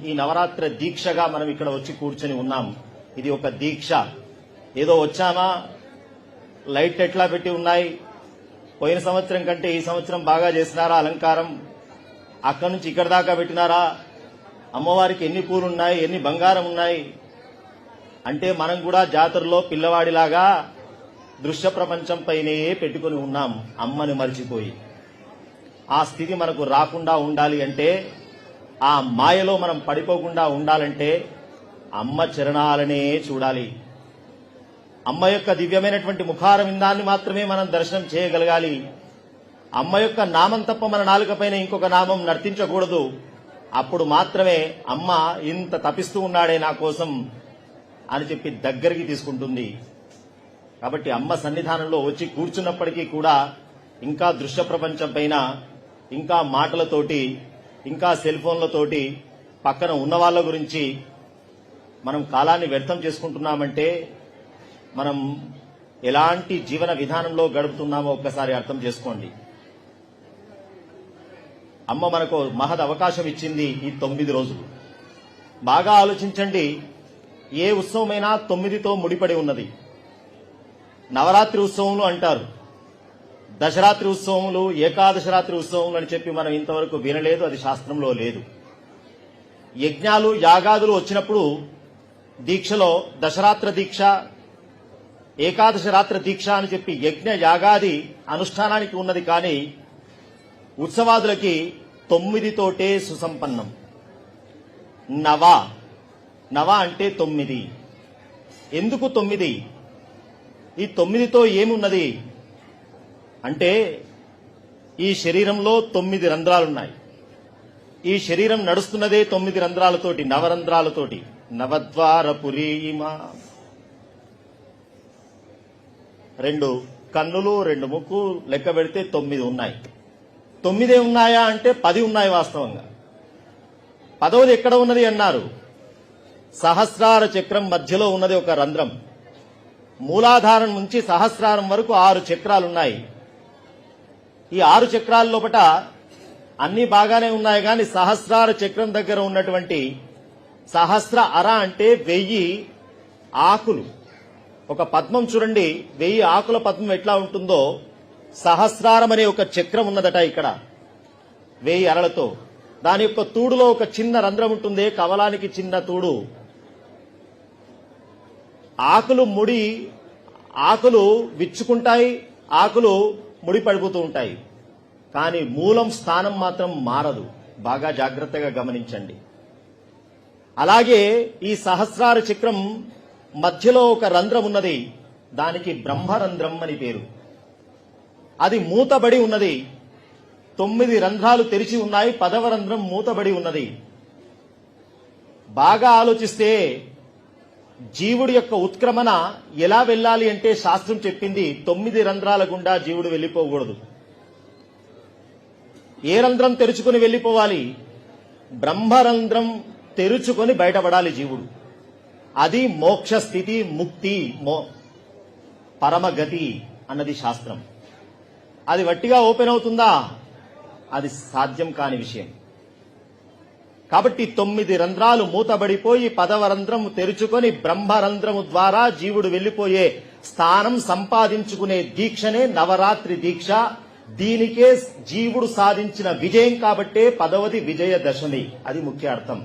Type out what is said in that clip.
ఈ నవరాత్రి దీక్షగా మనం ఇక్కడ వచ్చి కూర్చొని ఉన్నాం. ఇది ఒక దీక్ష. ఏదో వచ్చామా, లైట్ ఎట్లా పెట్టి ఉన్నాయి, పోయిన సంవత్సరం కంటే ఈ సంవత్సరం బాగా చేసినారా అలంకారం, అక్కడి నుంచి ఇక్కడ దాకా పెట్టినారా, అమ్మవారికి ఎన్ని పూలున్నాయి, ఎన్ని బంగారం ఉన్నాయి అంటే మనం కూడా జాతరలో పిల్లవాడిలాగా దృశ్య ప్రపంచంపైనే పెట్టుకుని ఉన్నాం, అమ్మని మరిచిపోయి. ఆ స్థితి మనకు రాకుండా ఉండాలి అంటే, ఆ మాయలో మనం పడిపోకుండా ఉండాలంటే అమ్మ చరణాలనే చూడాలి. అమ్మ యొక్క దివ్యమైనటువంటి ముఖారవిందాన్ని మాత్రమే మనం దర్శనం చేయగలగాలి. అమ్మ యొక్క నామం తప్ప మన నాలుకపైన ఇంకొక నామం నర్తించకూడదు. అప్పుడు మాత్రమే అమ్మ ఇంత తపిస్తూ ఉన్నాడే నా కోసం అని చెప్పి దగ్గరికి తీసుకుంటుంది. కాబట్టి అమ్మ సన్నిధానంలో వచ్చి కూర్చున్నప్పటికీ కూడా ఇంకా దృశ్య ప్రపంచం పైన, ఇంకా మాటలతోటి, ఇంకా సెల్ ఫోన్లతోటి పక్కన ఉన్న వాళ్ళ గురించి మనం కాలాన్ని వ్యర్థం చేసుకుంటున్నామంటే మనం ఎలాంటి జీవన విధానంలో గడుపుతున్నామో ఒక్కసారి అర్థం చేసుకోండి. అమ్మ మనకు మహద్ అవకాశం ఇచ్చింది ఈ 9 రోజులు. బాగా ఆలోచించండి. ఏ ఉత్సవమైనా 9తో ముడిపడి ఉన్నది. నవరాత్రి ఉత్సవములు అంటారు, దశరాత్రి ఉత్సవములు, ఏకాదశ రాత్రి ఉత్సవములు అని చెప్పి మనం ఇంతవరకు వినలేదు, అది శాస్త్రంలో లేదు. యజ్ఞాలు యాగాదులు వచ్చినప్పుడు దీక్షలో దశరాత్ర దీక్ష, ఏకాదశ రాత్రి దీక్ష అని చెప్పి యజ్ఞ యాగాది అనుష్ఠానానికి ఉన్నది. కానీ ఉత్సవాదులకి 9తోటే సుసంపన్నం. నవ అంటే 9. ఎందుకు 9? ఈ 9తో ఏమున్నది అంటే, ఈ శరీరంలో 9 రంధ్రాలున్నాయి. ఈ శరీరం నడుస్తున్నదే 9 రంధ్రాలతోటి, నవరంధ్రాలతోటి. నవద్వారపురీమా, 2 కన్నులు, 2 ముక్కు, లెక్క పెడితే 9 ఉన్నాయి. 9 ఉన్నాయా అంటే 10 ఉన్నాయి వాస్తవంగా. 10వది ఎక్కడ ఉన్నది అన్నారు? సహస్రార చక్రం మధ్యలో ఉన్నది ఒక రంధ్రం. మూలాధారం నుంచి సహస్రారం వరకు 6 చక్రాలున్నాయి. ఈ 6 చక్రాల లోపట అన్ని బాగానే ఉన్నాయి. కానీ సహస్రార చక్రం దగ్గర ఉన్నటువంటి సహస్ర అర అంటే 1000 ఆకులు. ఒక పద్మం చూడండి, 1000 ఆకుల పద్మం ఎట్లా ఉంటుందో, సహస్రారం అనే ఒక చక్రం ఉన్నదట ఇక్కడ 1000 అరలతో. దాని యొక్క తూడులో ఒక చిన్న రంధ్రం ఉంటుంది, కమలానికి చిన్న తూడు. ఆకులు విచ్చుకుంటాయి, ఆకులు ముడి పడిపోతూ ఉంటాయి. కానీ మూలం స్థానం మాత్రం మారదు. బాగా జాగ్రత్తగా గమనించండి. అలాగే ఈ సహస్రార చక్రం మధ్యలో ఒక రంధ్రం ఉన్నది, దానికి బ్రహ్మరంధ్రం అని పేరు. అది మూతబడి ఉన్నది. 9 రంధ్రాలు తెరిచి ఉన్నాయి, 10వ రంధ్రం మూతబడి ఉన్నది. బాగా ఆలోచిస్తే జీవుడి యొక్క ఉత్క్రమణ ఎలా వెళ్ళాలి అంటే శాస్త్రం చెప్పింది 9 రంధ్రాల గుండా జీవుడు వెళ్లిపోకూడదు. ఏ రంధ్రం తెరుచుకుని వెళ్లిపోవాలి? బ్రహ్మరంధ్రం తెరుచుకొని బయటపడాలి జీవుడు. అది మోక్ష స్థితి, ముక్తి, పరమగతి అన్నది శాస్త్రం. అది వట్టిగా ఓపెన్ అవుతుందా? అది సాధ్యం కాని విషయం. కాబట్టి 9 రంధ్రాలు మూతబడిపోయి 10వ రంధ్రము తెరుచుకొని బ్రహ్మరంధ్రము ద్వారా జీవుడు వెళ్లిపోయే స్థానం సంపాదించుకునే దీక్షనే నవరాత్రి దీక్ష. దీనికే జీవుడు సాధించిన విజయం కాబట్టే 10వది విజయదశమి. అది ముఖ్య అర్థం.